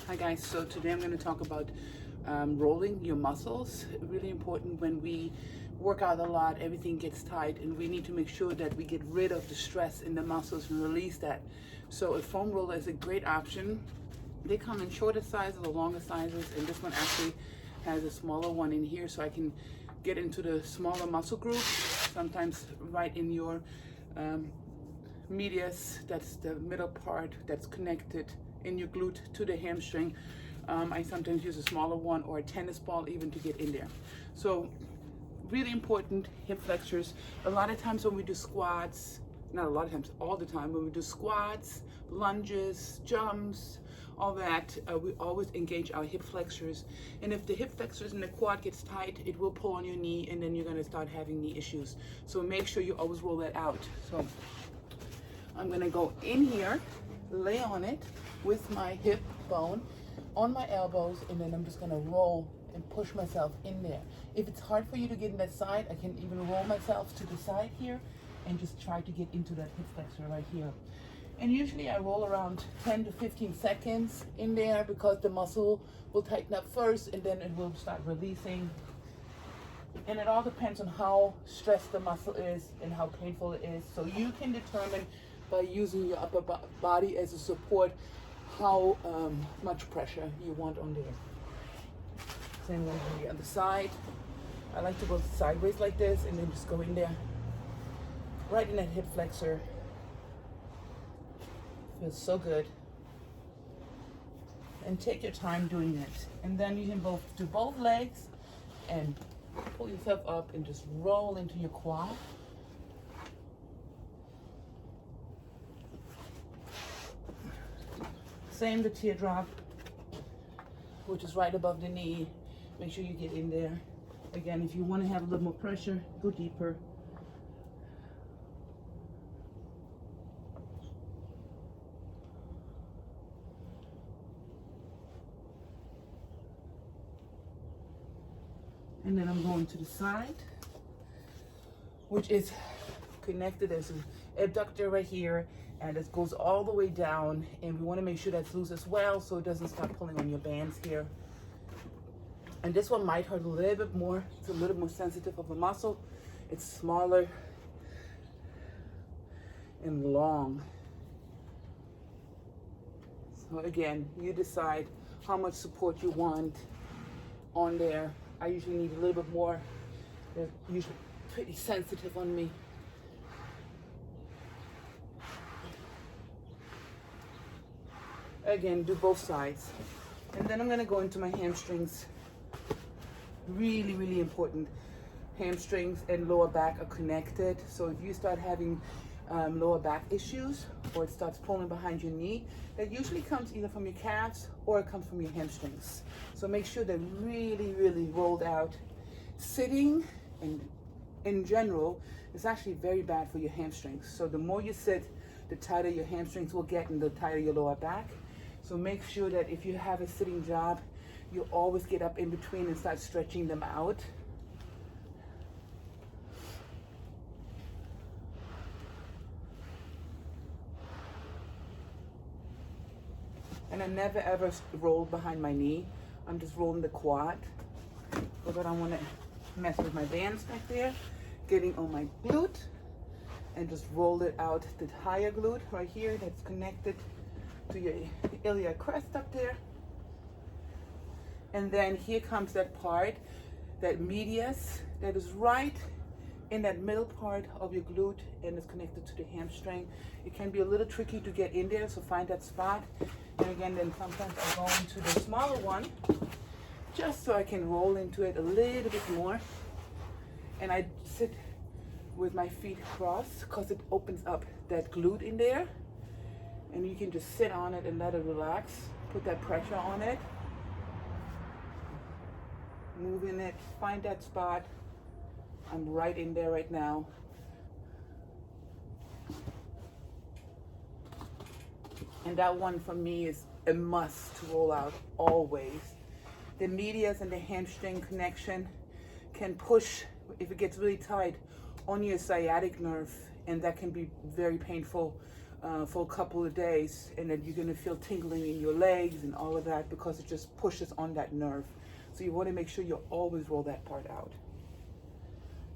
Hi guys, so today I'm going to talk about rolling your muscles. Really important when we work out a lot, everything gets tight and we need to make sure that we get rid of the stress in the muscles and release that. So a foam roller is a great option. They come in shorter sizes or longer sizes, and this one actually has a smaller one in here so I can get into the smaller muscle groups, sometimes right in your medius, that's the middle part that's connected in your glute to the hamstring. I sometimes use a smaller one or a tennis ball even to get in there. So really important, hip flexors. A lot of times when we do squats, not a lot of times, all the time, when we do squats, lunges, jumps, all that, we always engage our hip flexors. And if the hip flexors and the quad gets tight, it will pull on your knee and then you're gonna start having knee issues. So make sure you always roll that out. So I'm gonna go in here, lay on it with my hip bone on my elbows, and then I'm just gonna roll and push myself in there. If it's hard for you to get in that side, I can even roll myself to the side here and just try to get into that hip flexor right here. And usually I roll around 10 to 15 seconds in there because the muscle will tighten up first and then it will start releasing. And it all depends on how stressed the muscle is and how painful it is. So you can determine by using your upper body as a support how much pressure you want on there. Same way on the other side. I like to go sideways like this and then just go in there, right in that hip flexor. Feels so good. And take your time doing it. And then you can do both legs and pull yourself up and just roll into your quad. Same the teardrop, which is right above the knee. Make sure you get in there. Again, if you want to have a little more pressure, go deeper. And then I'm going to the side, which is connected. There's an abductor right here, and it goes all the way down, and we want to make sure that's loose as well so it doesn't start pulling on your bands here. And this one might hurt a little bit more. It's a little more sensitive of a muscle. It's smaller and long. So again, you decide how much support you want on there. I usually need a little bit more. They're usually pretty sensitive on me. Again, do both sides. And then I'm gonna go into my hamstrings. Really, really important. Hamstrings and lower back are connected. So if you start having lower back issues or it starts pulling behind your knee, that usually comes either from your calves or it comes from your hamstrings. So make sure they're really, really rolled out. Sitting and in general is actually very bad for your hamstrings. So the more you sit, the tighter your hamstrings will get and the tighter your lower back. So make sure that if you have a sitting job, you always get up in between and start stretching them out. And I never ever roll behind my knee. I'm just rolling the quad. But I don't want to mess with my bands back there. Getting on my glute and just roll it out, the higher glute right here that's connected to your iliac crest up there. And then here comes that part, that medius, that is right in that middle part of your glute and is connected to the hamstring. It can be a little tricky to get in there, so find that spot. And again, then sometimes I go into the smaller one just so I can roll into it a little bit more. And I sit with my feet crossed because it opens up that glute in there. And you can just sit on it and let it relax. Put that pressure on it. Moving it, find that spot. I'm right in there right now. And that one for me is a must to roll out always. The medius and the hamstring connection can push, if it gets really tight, on your sciatic nerve, and that can be very painful for a couple of days, and then you're going to feel tingling in your legs and all of that because it just pushes on that nerve. So you want to make sure you always roll that part out.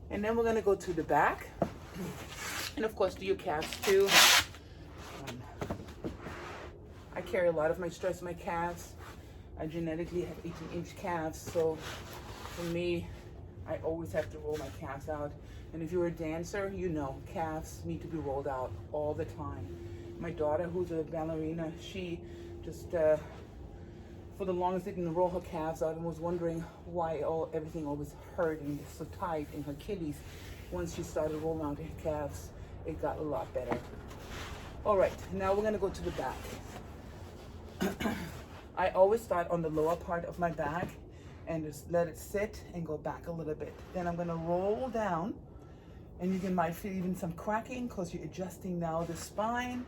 And then we're going to go to the back, and of course do your calves too. I carry a lot of my stress in my calves. I genetically have 18-inch calves, so for me, I always have to roll my calves out. And if you're a dancer, you know calves need to be rolled out all the time. My daughter, who's a ballerina, she just for the longest didn't roll her calves out and was wondering why everything always hurt and so tight in her Achilles. Once she started rolling out her calves, it got a lot better. All right, now we're gonna go to the back. I always start on the lower part of my back and just let it sit and go back a little bit. Then I'm gonna roll down, and you might feel even some cracking because you're adjusting now the spine,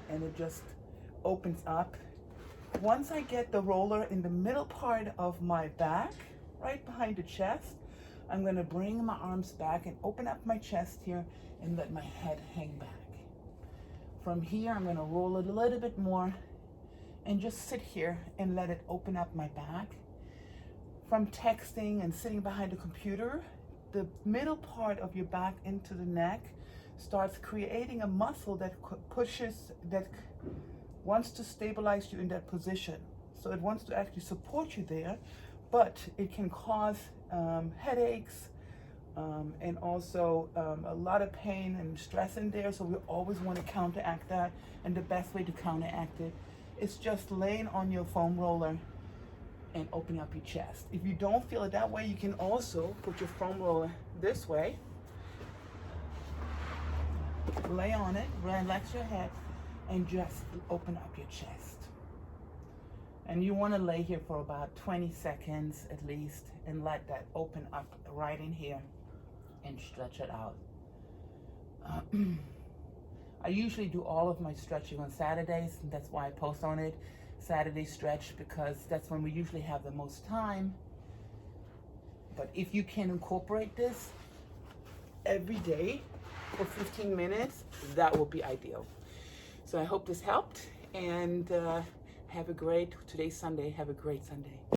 and it just opens up. Once I get the roller in the middle part of my back, right behind the chest, I'm gonna bring my arms back and open up my chest here and let my head hang back. From here, I'm gonna roll it a little bit more and just sit here and let it open up my back. From texting and sitting behind the computer, the middle part of your back into the neck starts creating a muscle that wants to stabilize you in that position. So it wants to actually support you there, but it can cause headaches and also a lot of pain and stress in there. So we always want to counteract that. And the best way to counteract it is just laying on your foam roller and open up your chest. If you don't feel it that way, you can also put your foam roller this way, lay on it, relax your head, and just open up your chest. And you want to lay here for about 20 seconds at least and let that open up right in here and stretch it out. I usually do all of my stretching on Saturdays, and that's why I post on it. Saturday stretch, because that's when we usually have the most time. But if you can incorporate this every day for 15 minutes, that would be ideal. So I hope this helped, and today's Sunday. Have a great Sunday.